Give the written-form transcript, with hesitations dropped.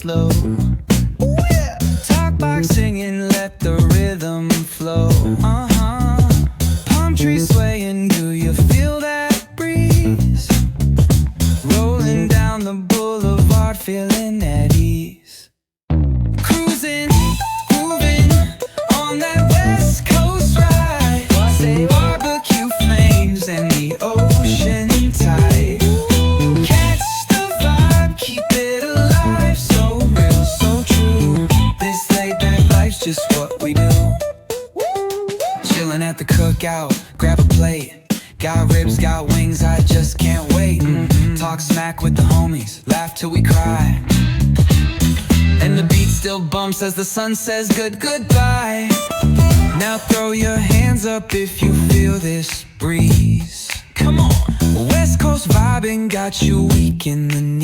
flow. Ooh, yeah. Talk box singing, let the rhythm flow. Palm trees swaying, do you feel that breeze? Rolling down the boulevard, feeling at ease. Cruising, moving on that West Coast ride. Say barbecue flames and the ocean tide. Catch the vibe, keep it alive. So real, so true. This laid back life's just what we do. Chilling at the cookout, grab a plate. Got ribs, got wings, I just can't wait. Talk smack with the homies, laugh till we cry. And the beat still bumps as the sun says goodbye. Now throw your hands up if you feel this breeze. Come on, West Coast vibing got you weak in the knees.